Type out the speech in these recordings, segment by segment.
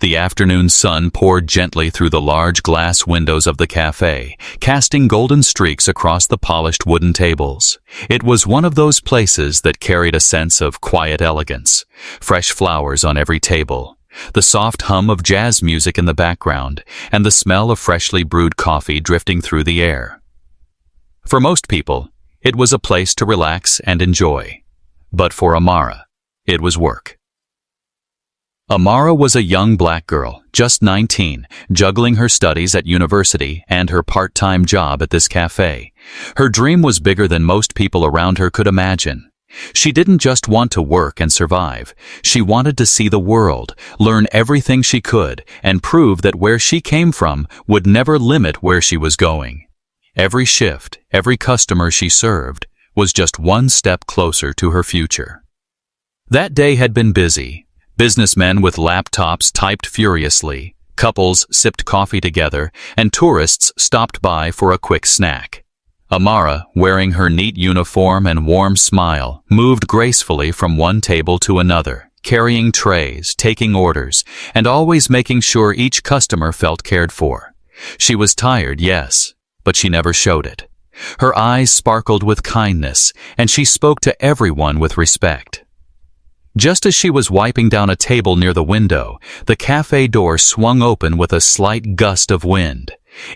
The afternoon sun poured gently through the large glass windows of the cafe, casting golden streaks across the polished wooden tables. It was one of those places that carried a sense of quiet elegance. Fresh flowers on every table, the soft hum of jazz music in the background, and the smell of freshly brewed coffee drifting through the air. For most people, it was a place to relax and enjoy. But for Amara, it was work. Amara was a young black girl, just 19, juggling her studies at university and her part-time job at this cafe. Her dream was bigger than most people around her could imagine. She didn't just want to work and survive. She wanted to see the world, learn everything she could, and prove that where she came from would never limit where she was going. Every shift, every customer she served, was just one step closer to her future. That day had been busy. Businessmen with laptops typed furiously, couples sipped coffee together, and tourists stopped by for a quick snack. Amara, wearing her neat uniform and warm smile, moved gracefully from one table to another, carrying trays, taking orders, and always making sure each customer felt cared for. She was tired, yes, but she never showed it. Her eyes sparkled with kindness, and she spoke to everyone with respect. Just as she was wiping down a table near the window, the cafe door swung open with a slight gust of wind.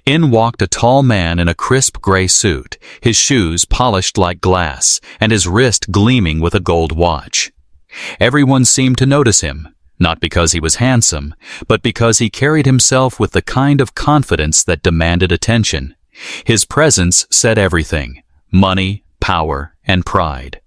In walked a tall man in a crisp gray suit, his shoes polished like glass, and his wrist gleaming with a gold watch. Everyone seemed to notice him, not because he was handsome, but because he carried himself with the kind of confidence that demanded attention. His presence said everything: money, power, and pride.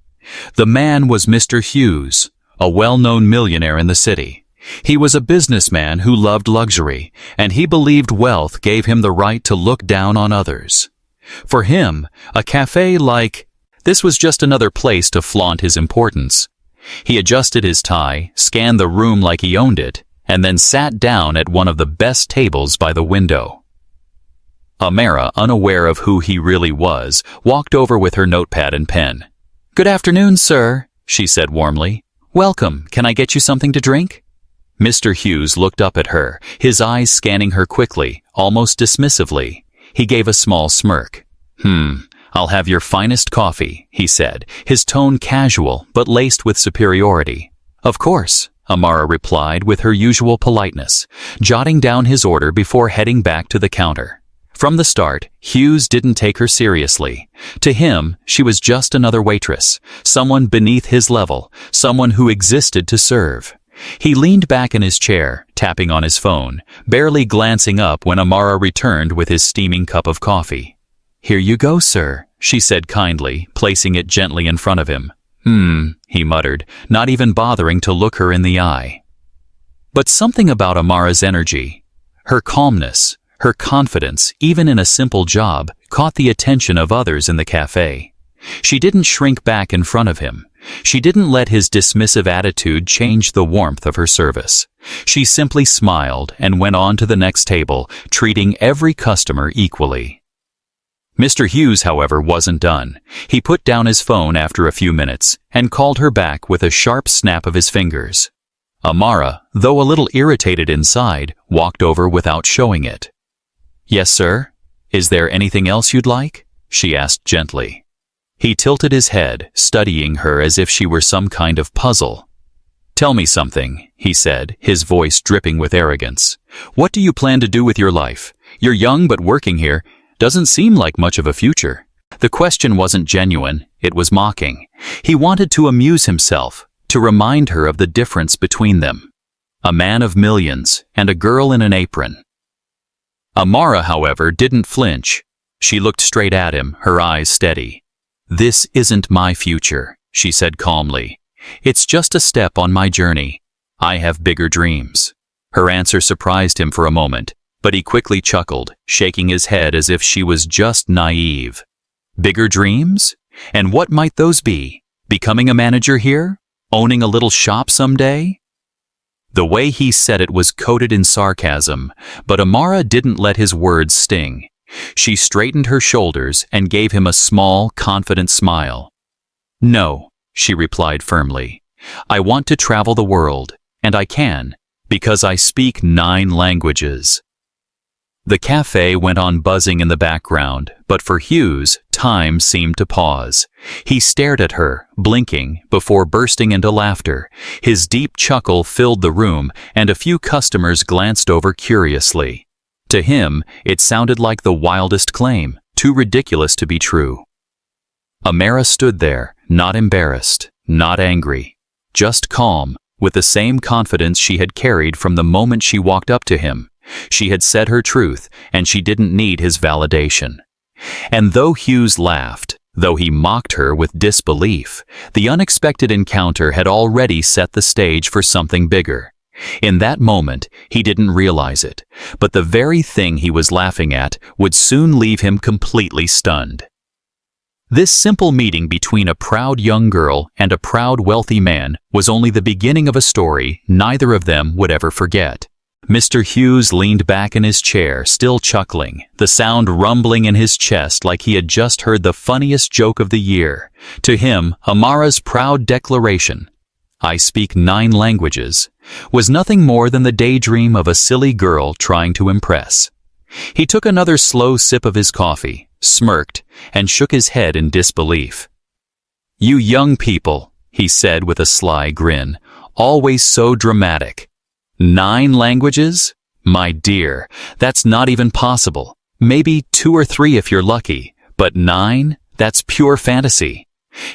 The man was Mr. Hughes, a well-known millionaire in the city. He was a businessman who loved luxury, and he believed wealth gave him the right to look down on others. For him, a cafe like this was just another place to flaunt his importance. He adjusted his tie, scanned the room like he owned it, and then sat down at one of the best tables by the window. Amara, unaware of who he really was, walked over with her notepad and pen. "Good afternoon, sir," she said warmly. "Welcome. Can I get you something to drink?" Mr. Hughes looked up at her, his eyes scanning her quickly, almost dismissively. He gave a small smirk. I'll have your finest coffee," he said, his tone casual but laced with superiority. "Of course," Amara replied with her usual politeness, jotting down his order before heading back to the counter. From the start, Hughes didn't take her seriously. To him, she was just another waitress, someone beneath his level, someone who existed to serve. He leaned back in his chair, tapping on his phone, barely glancing up when Amara returned with his steaming cup of coffee. "Here you go, sir," she said kindly, placing it gently in front of him. He muttered, not even bothering to look her in the eye. But something about Amara's energy, her calmness, her confidence, even in a simple job, caught the attention of others in the cafe. She didn't shrink back in front of him. She didn't let his dismissive attitude change the warmth of her service. She simply smiled and went on to the next table, treating every customer equally. Mr. Hughes, however, wasn't done. He put down his phone after a few minutes and called her back with a sharp snap of his fingers. Amara, though a little irritated inside, walked over without showing it. "Yes, sir? Is there anything else you'd like?" she asked gently. He tilted his head, studying her as if she were some kind of puzzle. "Tell me something," he said, his voice dripping with arrogance. "What do you plan to do with your life? You're young, but working here doesn't seem like much of a future." The question wasn't genuine, it was mocking. He wanted to amuse himself, to remind her of the difference between them. A man of millions and a girl in an apron. Amara, however, didn't flinch. She looked straight at him, her eyes steady. "This isn't my future," she said calmly. "It's just a step on my journey. I have bigger dreams." Her answer surprised him for a moment, but he quickly chuckled, shaking his head as if she was just naive. Bigger dreams? And what might those be? Becoming a manager here? Owning a little shop someday? The way he said it was coated in sarcasm, but Amara didn't let his words sting. She straightened her shoulders and gave him a small, confident smile. "No," she replied firmly. "I want to travel the world, and I can, Because I speak 9 languages. The cafe went on buzzing in the background, but for Hughes, time seemed to pause. He stared at her, blinking, before bursting into laughter. His deep chuckle filled the room, and a few customers glanced over curiously. To him, it sounded like the wildest claim, too ridiculous to be true. Amara stood there, not embarrassed, not angry, just calm, with the same confidence she had carried from the moment she walked up to him. She had said her truth, and she didn't need his validation. And though Hughes laughed, though he mocked her with disbelief, the unexpected encounter had already set the stage for something bigger. In that moment, he didn't realize it, but the very thing he was laughing at would soon leave him completely stunned. This simple meeting between a proud young girl and a proud wealthy man was only the beginning of a story neither of them would ever forget. Mr. Hughes leaned back in his chair, still chuckling, the sound rumbling in his chest like he had just heard the funniest joke of the year. To him, Amara's proud declaration, "I speak 9 languages," was nothing more than the daydream of a silly girl trying to impress. He took another slow sip of his coffee, smirked, and shook his head in disbelief. "You young people," he said with a sly grin, "always so dramatic. 9 languages? My dear, that's not even possible. Maybe 2 or 3 if you're lucky, but 9? That's pure fantasy."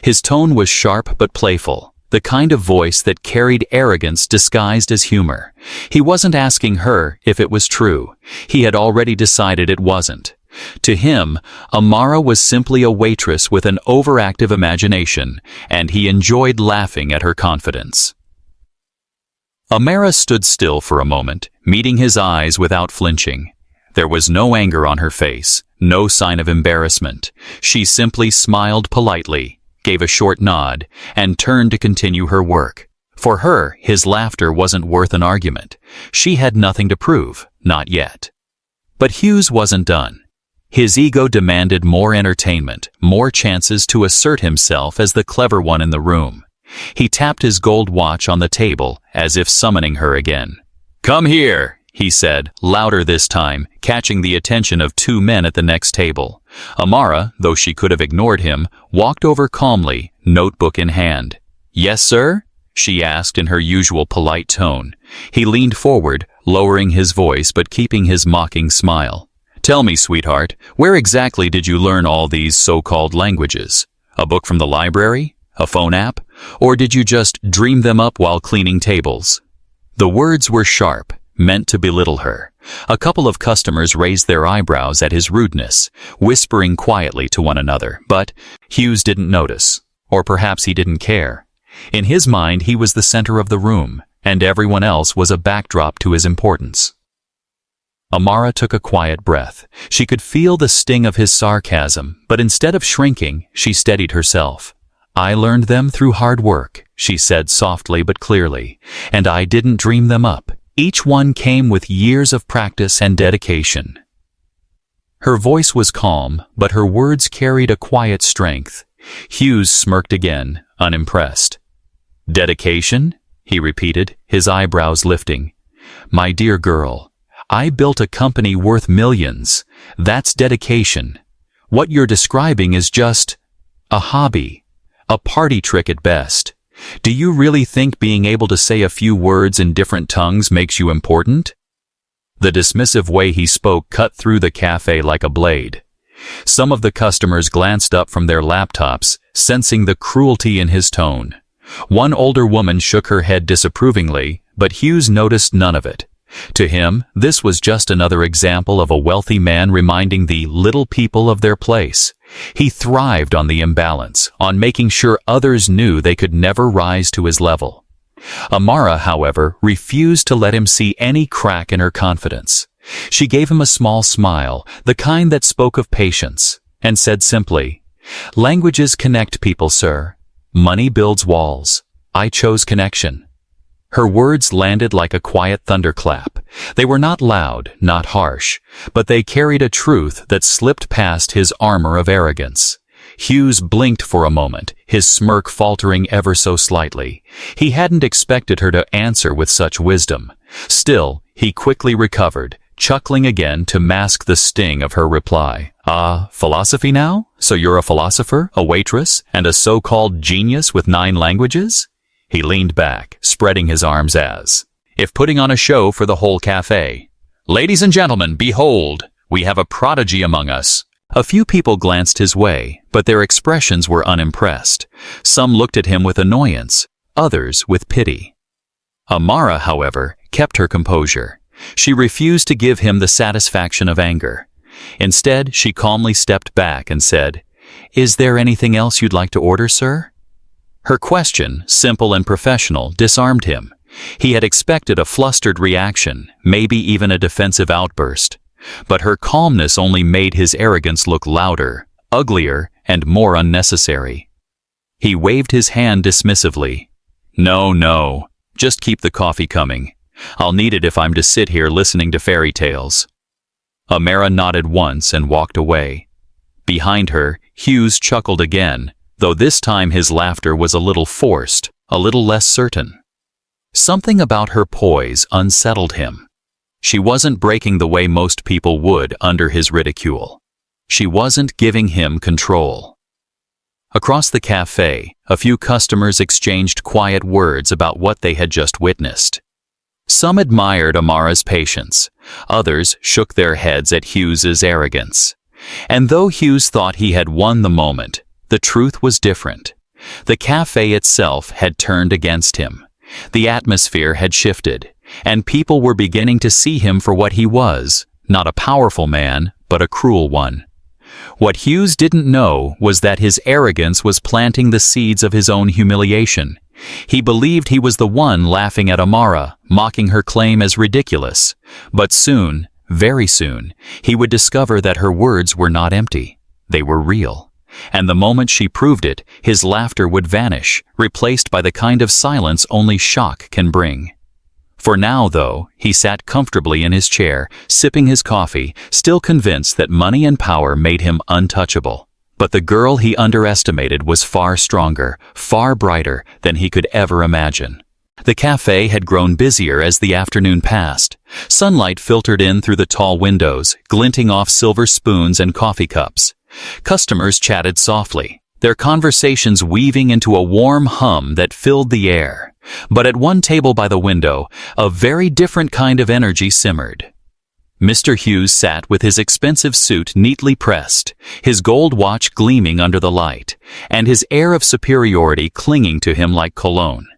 His tone was sharp but playful, the kind of voice that carried arrogance disguised as humor. He wasn't asking her if it was true. He had already decided it wasn't. To him, Amara was simply a waitress with an overactive imagination, and he enjoyed laughing at her confidence. Amara stood still for a moment, meeting his eyes without flinching. There was no anger on her face, no sign of embarrassment. She simply smiled politely, gave a short nod, and turned to continue her work. For her, his laughter wasn't worth an argument. She had nothing to prove, not yet. But Hughes wasn't done. His ego demanded more entertainment, more chances to assert himself as the clever one in the room. He tapped his gold watch on the table, as if summoning her again. "Come here," he said, louder this time, catching the attention of 2 men at the next table. Amara, though she could have ignored him, walked over calmly, notebook in hand. "Yes, sir?" she asked in her usual polite tone. He leaned forward, lowering his voice but keeping his mocking smile. "Tell me, sweetheart, where exactly did you learn all these so-called languages? A book from the library? A phone app? Or did you just dream them up while cleaning tables?" The words were sharp, meant to belittle her. A couple of customers raised their eyebrows at his rudeness, whispering quietly to one another, but Hughes didn't notice, or perhaps he didn't care. In his mind, he was the center of the room, and everyone else was a backdrop to his importance. Amara took a quiet breath. She could feel the sting of his sarcasm, but instead of shrinking, she steadied herself. "I learned them through hard work," she said softly but clearly, "and I didn't dream them up. Each one came with years of practice and dedication." Her voice was calm, but her words carried a quiet strength. Hughes smirked again, unimpressed. "Dedication?" he repeated, his eyebrows lifting. "My dear girl, I built a company worth millions. That's dedication. What you're describing is just a hobby. A party trick at best. Do you really think being able to say a few words in different tongues makes you important?" The dismissive way he spoke cut through the cafe like a blade. Some of the customers glanced up from their laptops, sensing the cruelty in his tone. One older woman shook her head disapprovingly, but Hughes noticed none of it. To him, this was just another example of a wealthy man reminding the little people of their place. He thrived on the imbalance, on making sure others knew they could never rise to his level. Amara, however, refused to let him see any crack in her confidence. She gave him a small smile, the kind that spoke of patience, and said simply, "Languages connect people, sir. Money builds walls. I chose connection." Her words landed like a quiet thunderclap. They were not loud, not harsh, but they carried a truth that slipped past his armor of arrogance. Hughes blinked for a moment, his smirk faltering ever so slightly. He hadn't expected her to answer with such wisdom. Still, he quickly recovered, chuckling again to mask the sting of her reply. Philosophy now? So you're a philosopher, a waitress, and a so-called genius with 9 languages? He leaned back, spreading his arms as if putting on a show for the whole cafe. Ladies and gentlemen, behold, we have a prodigy among us. A few people glanced his way, but their expressions were unimpressed. Some looked at him with annoyance, others with pity. Amara, however, kept her composure. She refused to give him the satisfaction of anger. Instead, she calmly stepped back and said, "Is there anything else you'd like to order, sir?" Her question, simple and professional, disarmed him. He had expected a flustered reaction, maybe even a defensive outburst. But her calmness only made his arrogance look louder, uglier, and more unnecessary. He waved his hand dismissively. No, just keep the coffee coming. I'll need it if I'm to sit here listening to fairy tales." Amara nodded once and walked away. Behind her, Hughes chuckled again, though this time his laughter was a little forced, a little less certain. Something about her poise unsettled him. She wasn't breaking the way most people would under his ridicule. She wasn't giving him control. Across the cafe, a few customers exchanged quiet words about what they had just witnessed. Some admired Amara's patience. Others shook their heads at Hughes's arrogance. And though Hughes thought he had won the moment, the truth was different. The cafe itself had turned against him. The atmosphere had shifted, and people were beginning to see him for what he was, not a powerful man, but a cruel one. What Hughes didn't know was that his arrogance was planting the seeds of his own humiliation. He believed he was the one laughing at Amara, mocking her claim as ridiculous. But soon, very soon, he would discover that her words were not empty. They were real. And the moment she proved it, his laughter would vanish, replaced by the kind of silence only shock can bring. For now, though, he sat comfortably in his chair, sipping his coffee, still convinced that money and power made him untouchable. But the girl he underestimated was far stronger, far brighter than he could ever imagine. The cafe had grown busier as the afternoon passed. Sunlight filtered in through the tall windows, glinting off silver spoons and coffee cups. Customers chatted softly, their conversations weaving into a warm hum that filled the air. But at one table by the window, a very different kind of energy simmered. Mr. Hughes sat with his expensive suit neatly pressed, his gold watch gleaming under the light, and his air of superiority clinging to him like cologne.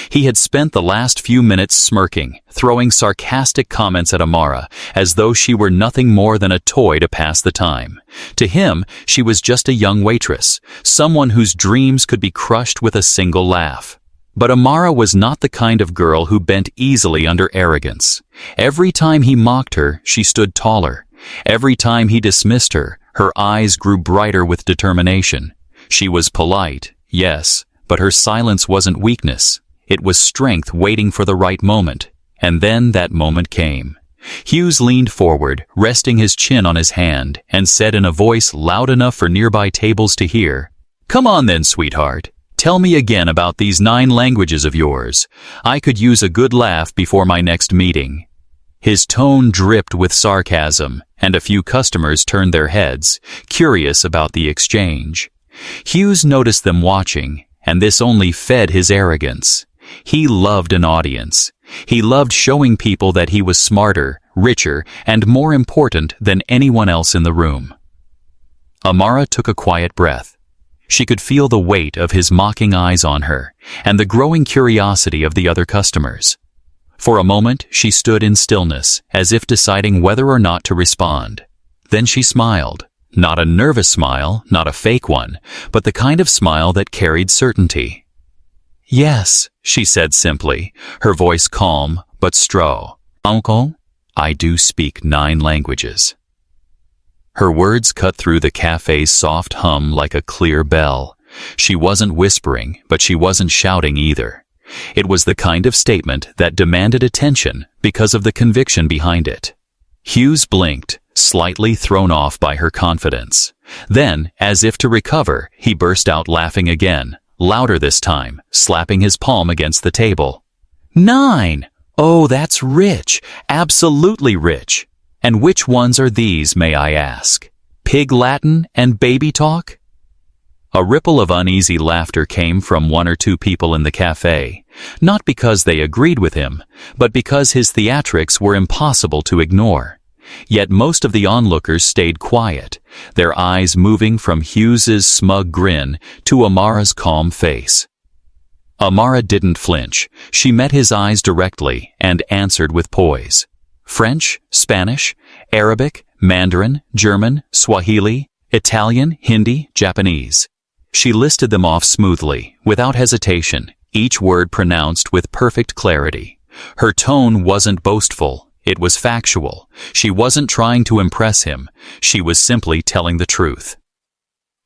He had spent the last few minutes smirking, throwing sarcastic comments at Amara, as though she were nothing more than a toy to pass the time. To him, she was just a young waitress, someone whose dreams could be crushed with a single laugh. But Amara was not the kind of girl who bent easily under arrogance. Every time he mocked her, she stood taller. Every time he dismissed her, her eyes grew brighter with determination. She was polite, yes, but her silence wasn't weakness. It was strength waiting for the right moment. And then that moment came. Hughes leaned forward, resting his chin on his hand, and said in a voice loud enough for nearby tables to hear, "Come on then, sweetheart. Tell me again about these 9 languages of yours. I could use a good laugh before my next meeting." His tone dripped with sarcasm, and a few customers turned their heads, curious about the exchange. Hughes noticed them watching, and this only fed his arrogance. He loved an audience. He loved showing people that he was smarter, richer, and more important than anyone else in the room. Amara took a quiet breath. She could feel the weight of his mocking eyes on her, and the growing curiosity of the other customers. For a moment, she stood in stillness, as if deciding whether or not to respond. Then she smiled. Not a nervous smile, not a fake one, but the kind of smile that carried certainty. "Yes," she said simply, her voice calm but straw. "Uncle, I do speak 9 languages." Her words cut through the cafe's soft hum like a clear bell. She wasn't whispering, but she wasn't shouting either. It was the kind of statement that demanded attention because of the conviction behind it. Hughes blinked, slightly thrown off by her confidence. Then, as if to recover, he burst out laughing again, louder this time, slapping his palm against the table. 9! Oh, that's rich. Absolutely rich. And which ones are these, may I ask? Pig Latin and baby talk? A ripple of uneasy laughter came from one or two people in the cafe, not because they agreed with him, but because his theatrics were impossible to ignore. Yet most of the onlookers stayed quiet, their eyes moving from Hughes's smug grin to Amara's calm face. Amara didn't flinch. She met his eyes directly and answered with poise. French, Spanish, Arabic, Mandarin, German, Swahili, Italian, Hindi, Japanese. She listed them off smoothly, without hesitation, each word pronounced with perfect clarity. Her tone wasn't boastful, it was factual. She wasn't trying to impress him, she was simply telling the truth.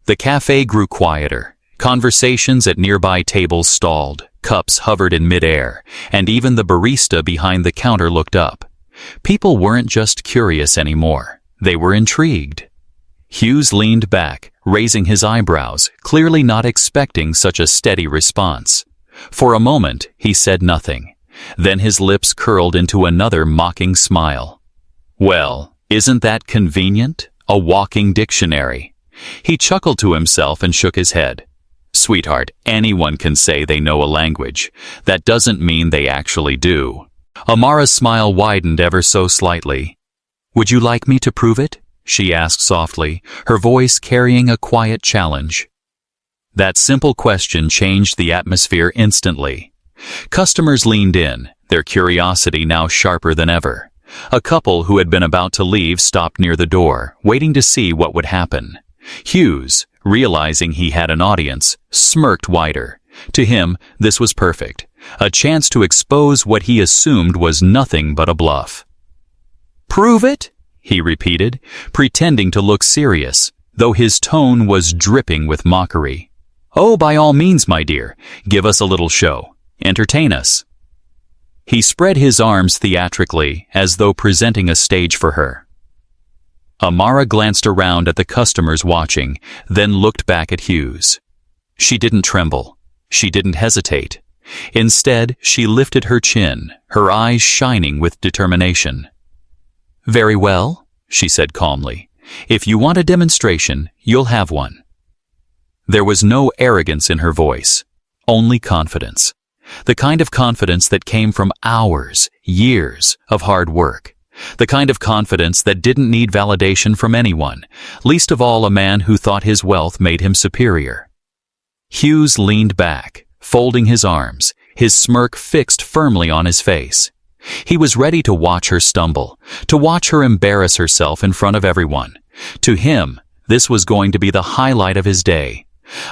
The cafe grew quieter. Conversations at nearby tables stalled, cups hovered in midair, and even the barista behind the counter looked up. People weren't just curious anymore, they were intrigued. Hughes leaned back, raising his eyebrows, clearly not expecting such a steady response. For a moment, he said nothing. Then his lips curled into another mocking smile. Well, isn't that convenient? A walking dictionary. He chuckled to himself and shook his head. Sweetheart, anyone can say they know a language. That doesn't mean they actually do. Amara's smile widened ever so slightly. Would you like me to prove it? She asked softly, her voice carrying a quiet challenge. That simple question changed the atmosphere instantly. Customers leaned in, their curiosity now sharper than ever. A couple who had been about to leave stopped near the door, waiting to see what would happen. Hughes, realizing he had an audience, smirked wider. To him, this was perfect. A chance to expose what he assumed was nothing but a bluff. Prove it? He repeated, pretending to look serious, though his tone was dripping with mockery. Oh, by all means, my dear, give us a little show. Entertain us. He spread his arms theatrically, as though presenting a stage for her. Amara glanced around at the customers watching, then looked back at Hughes. She didn't tremble. She didn't hesitate. Instead, she lifted her chin, her eyes shining with determination. Very well, she said calmly. If you want a demonstration, you'll have one. There was no arrogance in her voice, only confidence. The kind of confidence that came from hours, years of hard work. The kind of confidence that didn't need validation from anyone, least of all a man who thought his wealth made him superior. Hughes leaned back, folding his arms, his smirk fixed firmly on his face. He was ready to watch her stumble, to watch her embarrass herself in front of everyone. To him, this was going to be the highlight of his day.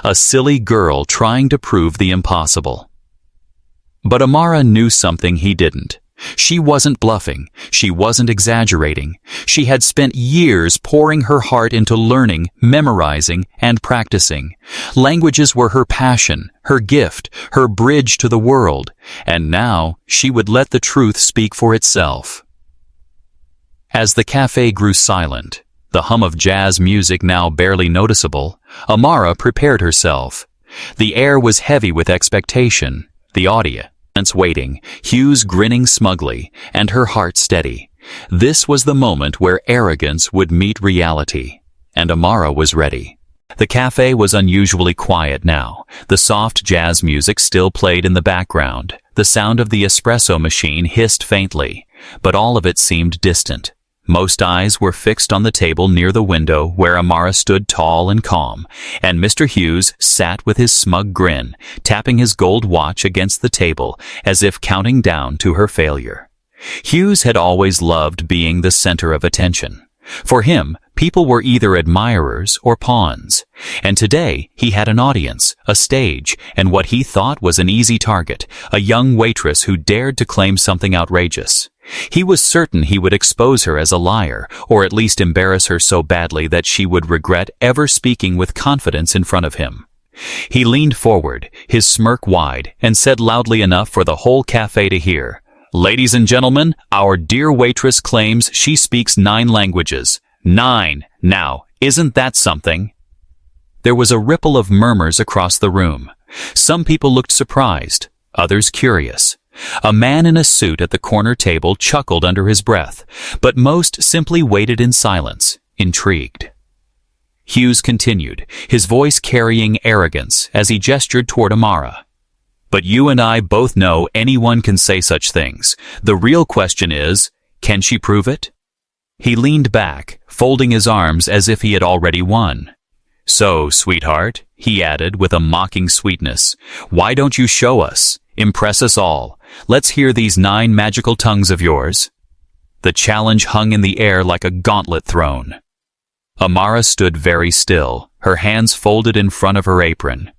A silly girl trying to prove the impossible. But Amara knew something he didn't. She wasn't bluffing. She wasn't exaggerating. She had spent years pouring her heart into learning, memorizing, and practicing. Languages were her passion, her gift, her bridge to the world, and now she would let the truth speak for itself. As the cafe grew silent, the hum of jazz music now barely noticeable, Amara prepared herself. The air was heavy with expectation, the audience waiting, Hughes grinning smugly, and her heart steady. This was the moment where arrogance would meet reality, and Amara was ready. The cafe was unusually quiet now. The soft jazz music still played in the background. The sound of the espresso machine hissed faintly, but all of it seemed distant. Most eyes were fixed on the table near the window where Amara stood tall and calm, and Mr. Hughes sat with his smug grin, tapping his gold watch against the table as if counting down to her failure. Hughes had always loved being the center of attention. For him, people were either admirers or pawns. And today, he had an audience, a stage, and what he thought was an easy target, a young waitress who dared to claim something outrageous. He was certain he would expose her as a liar, or at least embarrass her so badly that she would regret ever speaking with confidence in front of him. He leaned forward, his smirk wide, and said loudly enough for the whole cafe to hear, "Ladies and gentlemen, our dear waitress claims she speaks 9 languages. 9! Now, isn't that something?" There was a ripple of murmurs across the room. Some people looked surprised, others curious. A man in a suit at the corner table chuckled under his breath, but most simply waited in silence, intrigued. Hughes continued, his voice carrying arrogance as he gestured toward Amara. "But you and I both know anyone can say such things. The real question is, can she prove it?" He leaned back, folding his arms as if he had already won. "So, sweetheart," he added with a mocking sweetness, "why don't you show us? Impress us all. Let's hear these 9 magical tongues of yours." The challenge hung in the air like a gauntlet thrown. Amara stood very still, her hands folded in front of her apron.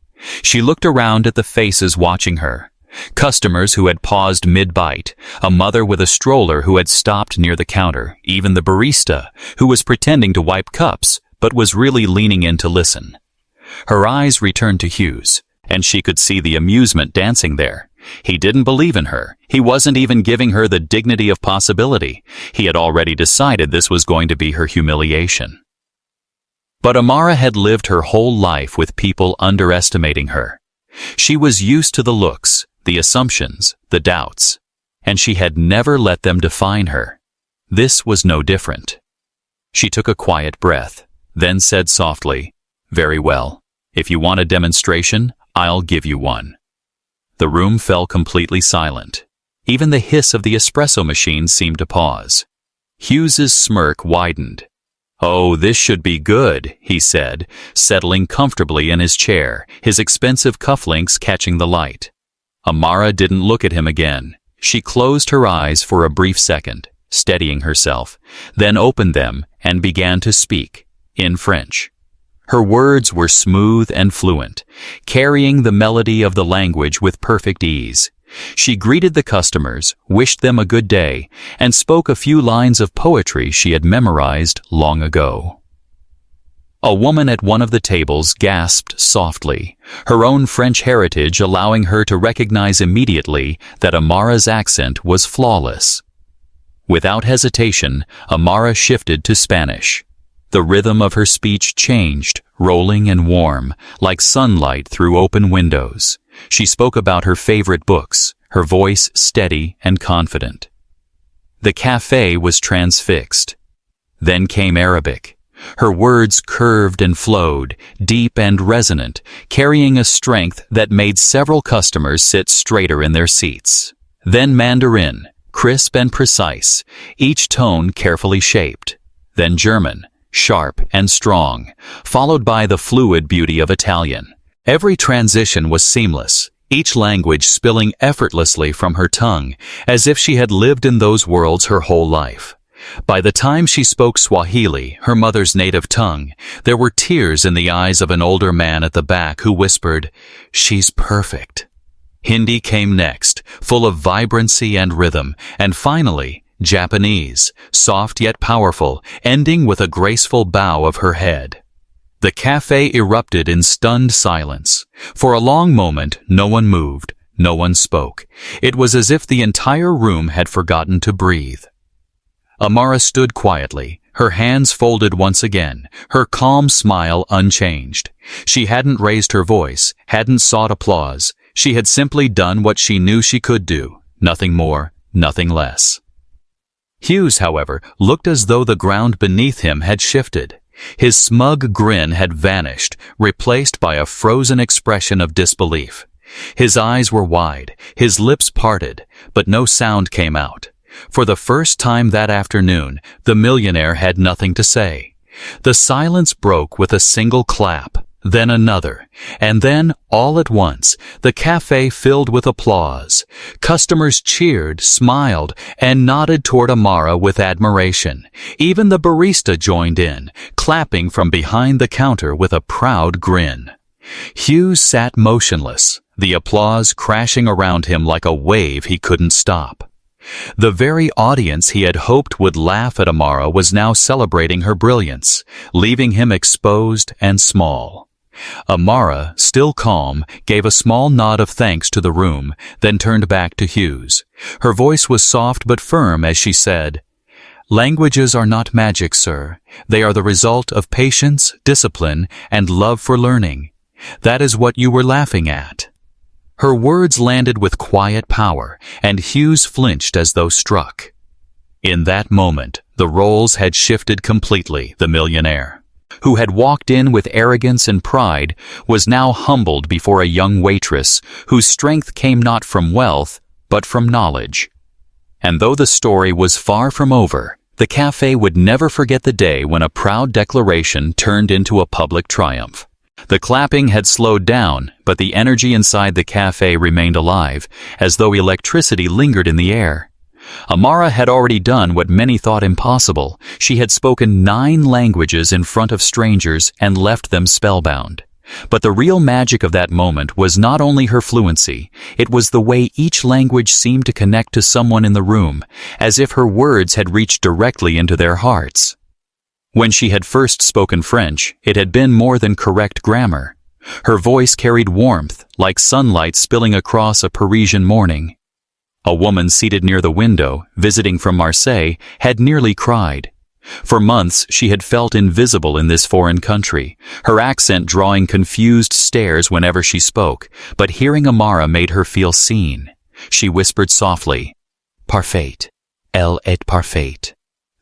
She looked around at the faces watching her. Customers who had paused mid-bite, a mother with a stroller who had stopped near the counter, even the barista, who was pretending to wipe cups, but was really leaning in to listen. Her eyes returned to Hughes, and she could see the amusement dancing there. He didn't believe in her. He wasn't even giving her the dignity of possibility. He had already decided this was going to be her humiliation. But Amara had lived her whole life with people underestimating her. She was used to the looks, the assumptions, the doubts, and she had never let them define her. This was no different. She took a quiet breath, then said softly, "Very well. If you want a demonstration, I'll give you one." The room fell completely silent. Even the hiss of the espresso machine seemed to pause. Hughes's smirk widened. "Oh, this should be good," he said, settling comfortably in his chair, his expensive cufflinks catching the light. Amara didn't look at him again. She closed her eyes for a brief second, steadying herself, then opened them and began to speak, in French. Her words were smooth and fluent, carrying the melody of the language with perfect ease. She greeted the customers, wished them a good day, and spoke a few lines of poetry she had memorized long ago. A woman at one of the tables gasped softly, her own French heritage allowing her to recognize immediately that Amara's accent was flawless. Without hesitation, Amara shifted to Spanish. The rhythm of her speech changed, rolling and warm, like sunlight through open windows. She spoke about her favorite books, her voice steady and confident. The cafe was transfixed. Then came Arabic. Her words curved and flowed, deep and resonant, carrying a strength that made several customers sit straighter in their seats. Then Mandarin, crisp and precise, each tone carefully shaped. Then German, sharp and strong, followed by the fluid beauty of Italian. Every transition was seamless, each language spilling effortlessly from her tongue, as if she had lived in those worlds her whole life. By the time she spoke Swahili, her mother's native tongue, there were tears in the eyes of an older man at the back who whispered, "She's perfect." Hindi came next, full of vibrancy and rhythm, and finally, Japanese, soft yet powerful, ending with a graceful bow of her head. The cafe erupted in stunned silence. For a long moment, no one moved, no one spoke. It was as if the entire room had forgotten to breathe. Amara stood quietly, her hands folded once again, her calm smile unchanged. She hadn't raised her voice, hadn't sought applause. She had simply done what she knew she could do, nothing more, nothing less. Hughes, however, looked as though the ground beneath him had shifted. His smug grin had vanished, replaced by a frozen expression of disbelief. His eyes were wide, his lips parted, but no sound came out. For the first time that afternoon, the millionaire had nothing to say. The silence broke with a single clap, then another, and then, all at once, the cafe filled with applause. Customers cheered, smiled, and nodded toward Amara with admiration. Even the barista joined in, clapping from behind the counter with a proud grin. Hughes sat motionless, the applause crashing around him like a wave he couldn't stop. The very audience he had hoped would laugh at Amara was now celebrating her brilliance, leaving him exposed and small. Amara, still calm, gave a small nod of thanks to the room, then turned back to Hughes. Her voice was soft but firm as she said, "Languages are not magic, sir. They are the result of patience, discipline, and love for learning. That is what you were laughing at." Her words landed with quiet power, and Hughes flinched as though struck. In that moment, the roles had shifted completely. The millionaire, who had walked in with arrogance and pride, was now humbled before a young waitress whose strength came not from wealth, but from knowledge. And though the story was far from over, the cafe would never forget the day when a proud declaration turned into a public triumph. The clapping had slowed down, but the energy inside the cafe remained alive, as though electricity lingered in the air. Amara had already done what many thought impossible. She had spoken 9 languages in front of strangers and left them spellbound. But the real magic of that moment was not only her fluency, it was the way each language seemed to connect to someone in the room, as if her words had reached directly into their hearts. When she had first spoken French, it had been more than correct grammar. Her voice carried warmth, like sunlight spilling across a Parisian morning. A woman seated near the window, visiting from Marseille, had nearly cried. For months she had felt invisible in this foreign country, her accent drawing confused stares whenever she spoke, but hearing Amara made her feel seen. She whispered softly, "Parfait. Elle est parfaite."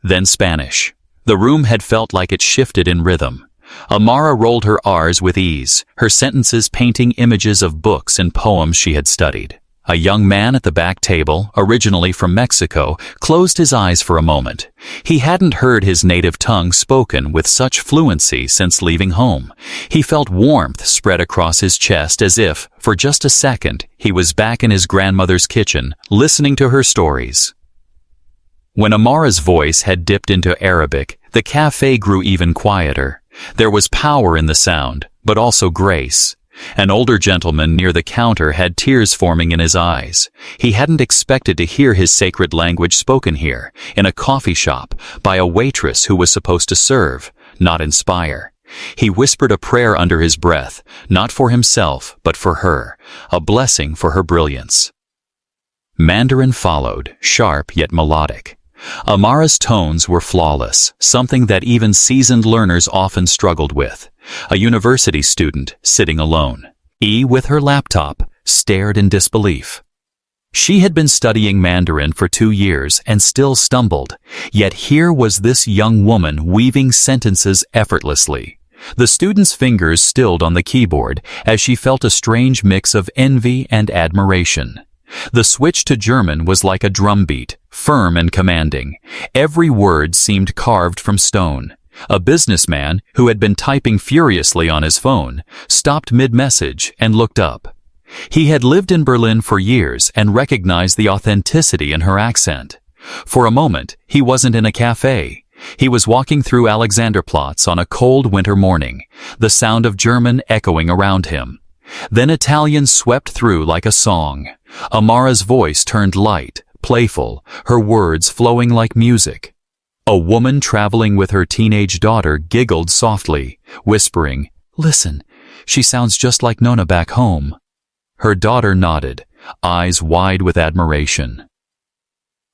Then Spanish. The room had felt like it shifted in rhythm. Amara rolled her R's with ease, her sentences painting images of books and poems she had studied. A young man at the back table, originally from Mexico, closed his eyes for a moment. He hadn't heard his native tongue spoken with such fluency since leaving home. He felt warmth spread across his chest as if, for just a second, he was back in his grandmother's kitchen, listening to her stories. When Amara's voice had dipped into Arabic, the cafe grew even quieter. There was power in the sound, but also grace. An older gentleman near the counter had tears forming in his eyes. He hadn't expected to hear his sacred language spoken here, in a coffee shop, by a waitress who was supposed to serve, not inspire. He whispered a prayer under his breath, not for himself, but for her, a blessing for her brilliance. Mandarin followed, sharp yet melodic. Amara's tones were flawless, something that even seasoned learners often struggled with. A university student, sitting alone, with her laptop, stared in disbelief. She had been studying Mandarin for 2 years and still stumbled, yet here was this young woman weaving sentences effortlessly. The student's fingers stilled on the keyboard as she felt a strange mix of envy and admiration. The switch to German was like a drumbeat, firm and commanding. Every word seemed carved from stone. A businessman, who had been typing furiously on his phone, stopped mid-message and looked up. He had lived in Berlin for years and recognized the authenticity in her accent. For a moment, he wasn't in a cafe. He was walking through Alexanderplatz on a cold winter morning, the sound of German echoing around him. Then Italian swept through like a song. Amara's voice turned light, playful, her words flowing like music. A woman traveling with her teenage daughter giggled softly, whispering, "Listen, she sounds just like Nona back home." Her daughter nodded, eyes wide with admiration.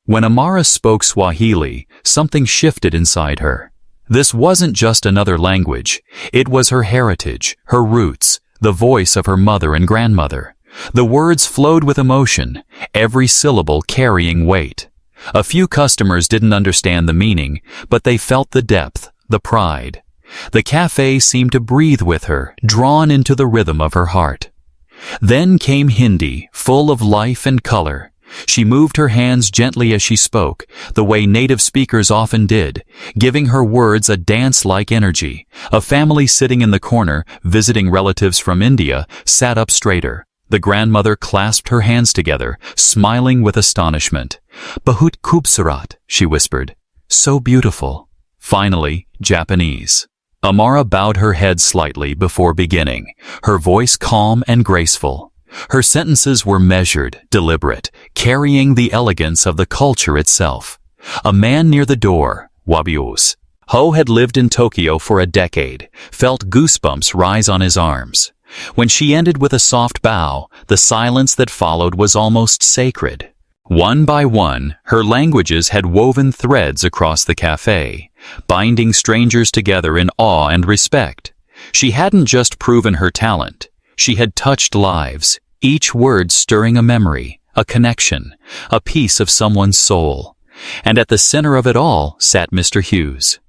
When Amara spoke Swahili, something shifted inside her. This wasn't just another language. It was her heritage, her roots, the voice of her mother and grandmother. The words flowed with emotion, every syllable carrying weight. A few customers didn't understand the meaning, but they felt the depth, the pride. The cafe seemed to breathe with her, drawn into the rhythm of her heart. Then came Hindi, full of life and color. She moved her hands gently as she spoke, the way native speakers often did, giving her words a dance-like energy. A family sitting in the corner, visiting relatives from India, sat up straighter. The grandmother clasped her hands together, smiling with astonishment. "Bahut khubsurat," she whispered. "So beautiful." Finally, Japanese. Amara bowed her head slightly before beginning, her voice calm and graceful. Her sentences were measured, deliberate, carrying the elegance of the culture itself. A man near the door, Wabius. Ho had lived in Tokyo for a decade, felt goosebumps rise on his arms. When she ended with a soft bow, the silence that followed was almost sacred. One by one, her languages had woven threads across the cafe, binding strangers together in awe and respect. She hadn't just proven her talent. She had touched lives, each word stirring a memory, a connection, a piece of someone's soul. And at the center of it all sat Mr. Hughes.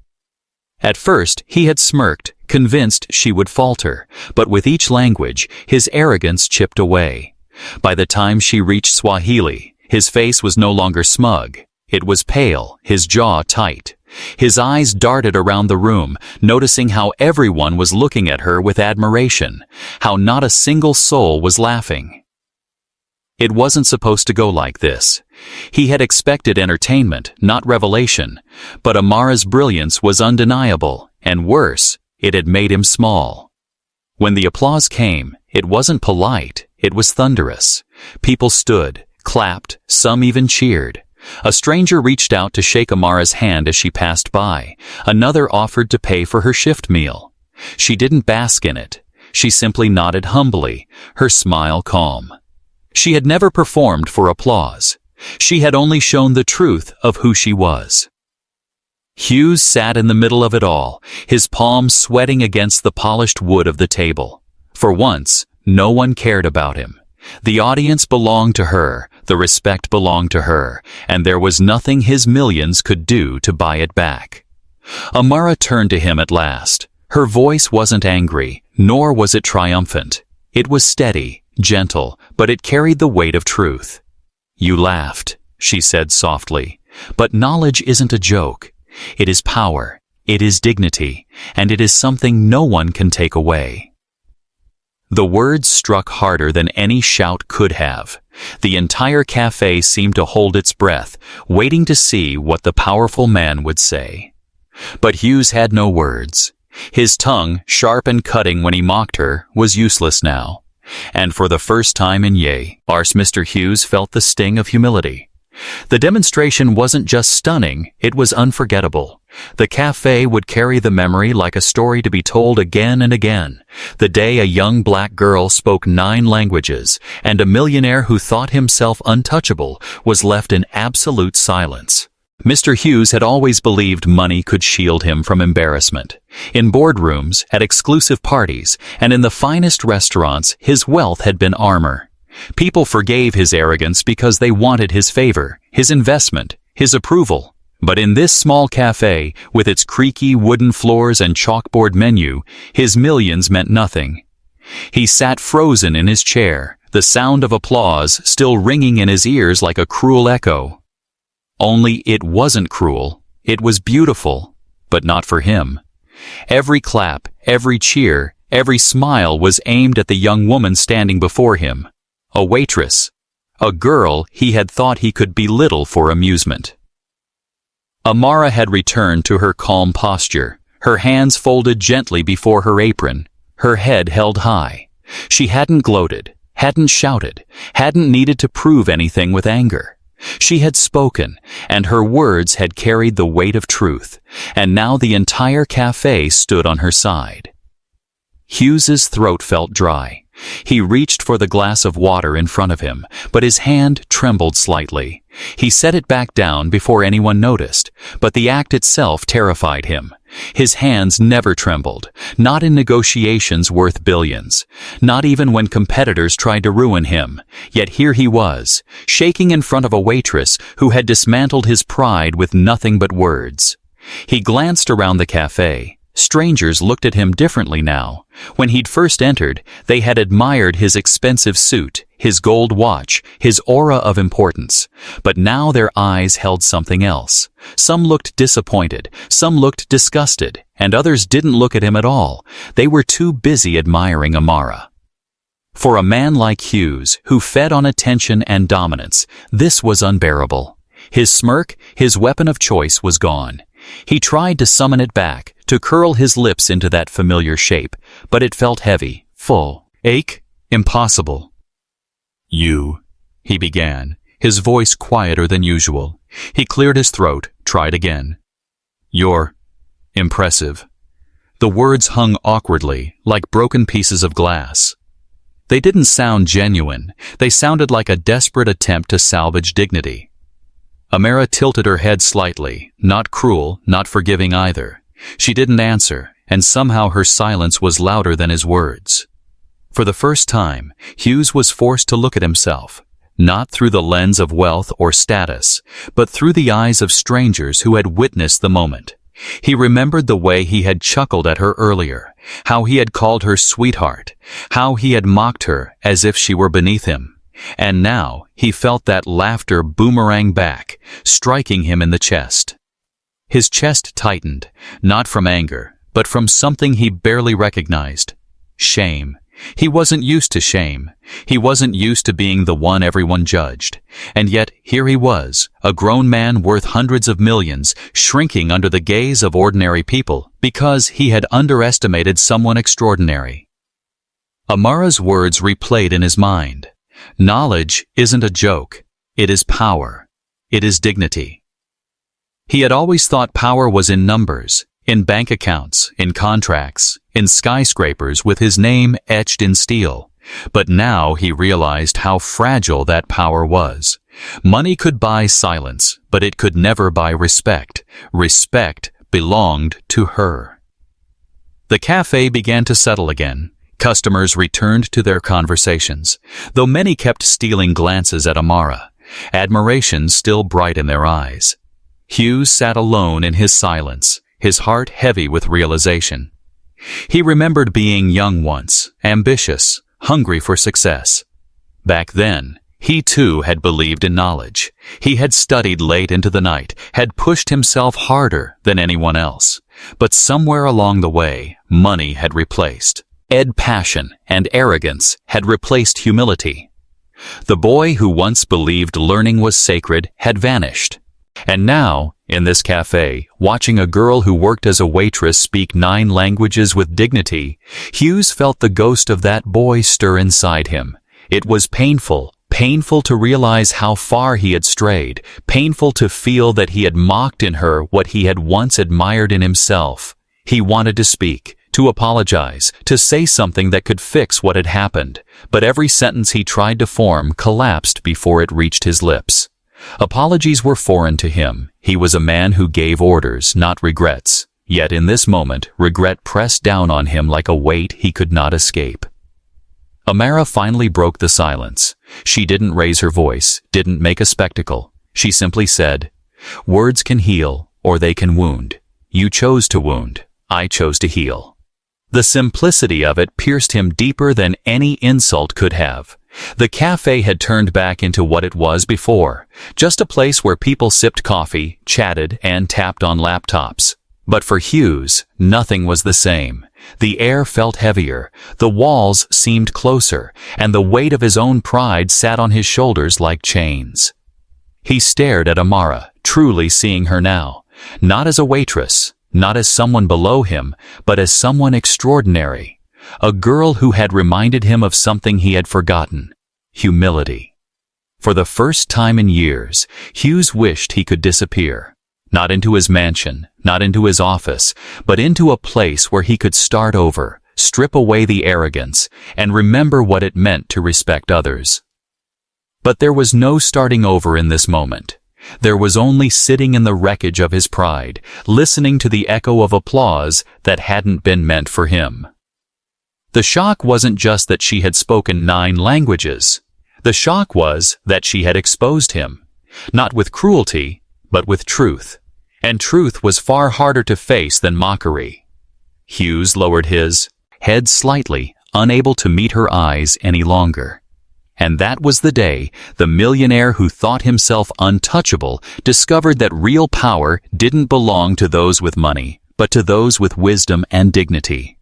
At first, he had smirked, convinced she would falter, but with each language, his arrogance chipped away. By the time she reached Swahili, his face was no longer smug. It was pale, his jaw tight. His eyes darted around the room, noticing how everyone was looking at her with admiration, how not a single soul was laughing. It wasn't supposed to go like this. He had expected entertainment, not revelation, but Amara's brilliance was undeniable, and worse, it had made him small. When the applause came, it wasn't polite, it was thunderous. People stood, clapped, some even cheered. A stranger reached out to shake Amara's hand as she passed by. Another offered to pay for her shift meal. She didn't bask in it. She simply nodded humbly, her smile calm. She had never performed for applause. She had only shown the truth of who she was. Hughes sat in the middle of it all, his palms sweating against the polished wood of the table. For once, no one cared about him. The audience belonged to her, the respect belonged to her, and there was nothing his millions could do to buy it back. Amara turned to him at last. Her voice wasn't angry, nor was it triumphant. It was steady, gentle, but it carried the weight of truth. "You laughed," she said softly, "but knowledge isn't a joke. It is power, it is dignity, and it is something no one can take away." The words struck harder than any shout could have. The entire cafe seemed to hold its breath, waiting to see what the powerful man would say. But Hughes had no words. His tongue, sharp and cutting when he mocked her, was useless now. And for the first time in years, Mr. Hughes felt the sting of humility. The demonstration wasn't just stunning, it was unforgettable. The cafe would carry the memory like a story to be told again and again. The day a young black girl spoke 9 languages, and a millionaire who thought himself untouchable was left in absolute silence. Mr. Hughes had always believed money could shield him from embarrassment. In boardrooms, at exclusive parties, and in the finest restaurants, his wealth had been armor. People forgave his arrogance because they wanted his favor, his investment, his approval. But in this small cafe, with its creaky wooden floors and chalkboard menu, his millions meant nothing. He sat frozen in his chair, the sound of applause still ringing in his ears like a cruel echo. Only it wasn't cruel, it was beautiful, but not for him. Every clap, every cheer, every smile was aimed at the young woman standing before him. A waitress. A girl he had thought he could belittle for amusement. Amara had returned to her calm posture, her hands folded gently before her apron, her head held high. She hadn't gloated, hadn't shouted, hadn't needed to prove anything with anger. She had spoken, and her words had carried the weight of truth, and now the entire cafe stood on her side. Hughes's throat felt dry. He reached for the glass of water in front of him, but his hand trembled slightly. He set it back down before anyone noticed, but the act itself terrified him. His hands never trembled, not in negotiations worth billions, not even when competitors tried to ruin him. Yet here he was, shaking in front of a waitress who had dismantled his pride with nothing but words. He glanced around the cafe. Strangers looked at him differently now. When he'd first entered, they had admired his expensive suit, his gold watch, his aura of importance. But now their eyes held something else. Some looked disappointed, some looked disgusted, and others didn't look at him at all. They were too busy admiring Amara. For a man like Hughes, who fed on attention and dominance, this was unbearable. His smirk, his weapon of choice, was gone. He tried to summon it back, to curl his lips into that familiar shape, but it felt heavy, full, impossible. "You," he began, his voice quieter than usual. He cleared his throat, tried again. "You're impressive." The words hung awkwardly, like broken pieces of glass. They didn't sound genuine. They sounded like a desperate attempt to salvage dignity. Amara tilted her head slightly, not cruel, not forgiving either. She didn't answer, and somehow her silence was louder than his words. For the first time, Hughes was forced to look at himself, not through the lens of wealth or status, but through the eyes of strangers who had witnessed the moment. He remembered the way he had chuckled at her earlier, how he had called her sweetheart, how he had mocked her as if she were beneath him. And now he felt that laughter boomerang back, striking him in the chest. His chest tightened, not from anger, but from something he barely recognized. Shame. He wasn't used to shame. He wasn't used to being the one everyone judged. And yet here he was, a grown man worth hundreds of millions, shrinking under the gaze of ordinary people because he had underestimated someone extraordinary. Amara's words replayed in his mind. Knowledge isn't a joke. It is power. It is dignity. He had always thought power was in numbers, in bank accounts, in contracts, in skyscrapers with his name etched in steel. But now he realized how fragile that power was. Money could buy silence, but it could never buy respect. Respect belonged to her. The cafe began to settle again. Customers returned to their conversations, though many kept stealing glances at Amara, admiration still bright in their eyes. Hughes sat alone in his silence, his heart heavy with realization. He remembered being young once, ambitious, hungry for success. Back then, he too had believed in knowledge. He had studied late into the night, had pushed himself harder than anyone else. But somewhere along the way, money had replaced. Passion and arrogance had replaced humility. The boy who once believed learning was sacred had vanished. And now, in this cafe, watching a girl who worked as a waitress speak 9 languages with dignity, Hughes felt the ghost of that boy stir inside him. It was painful to realize how far he had strayed, painful to feel that he had mocked in her what he had once admired in himself. He wanted to speak, to apologize, to say something that could fix what had happened, but every sentence he tried to form collapsed before it reached his lips. Apologies were foreign to him. He was a man who gave orders, not regrets. Yet in this moment, regret pressed down on him like a weight he could not escape. Amara finally broke the silence. She didn't raise her voice, didn't make a spectacle. She simply said, "Words can heal, or they can wound. You chose to wound. I chose to heal." The simplicity of it pierced him deeper than any insult could have. The cafe had turned back into what it was before, just a place where people sipped coffee, chatted, and tapped on laptops. But for Hughes, nothing was the same. The air felt heavier, the walls seemed closer, and the weight of his own pride sat on his shoulders like chains. He stared at Amara, truly seeing her now, not as a waitress, not as someone below him, but as someone extraordinary. A girl who had reminded him of something he had forgotten: humility. For the first time in years, Hughes wished he could disappear. Not into his mansion, not into his office, but into a place where he could start over, strip away the arrogance, and remember what it meant to respect others. But there was no starting over in this moment. There was only sitting in the wreckage of his pride, listening to the echo of applause that hadn't been meant for him. The shock wasn't just that she had spoken 9 languages. The shock was that she had exposed him, not with cruelty, but with truth. And truth was far harder to face than mockery. Hughes lowered his head slightly, unable to meet her eyes any longer. And that was the day the millionaire who thought himself untouchable discovered that real power didn't belong to those with money, but to those with wisdom and dignity.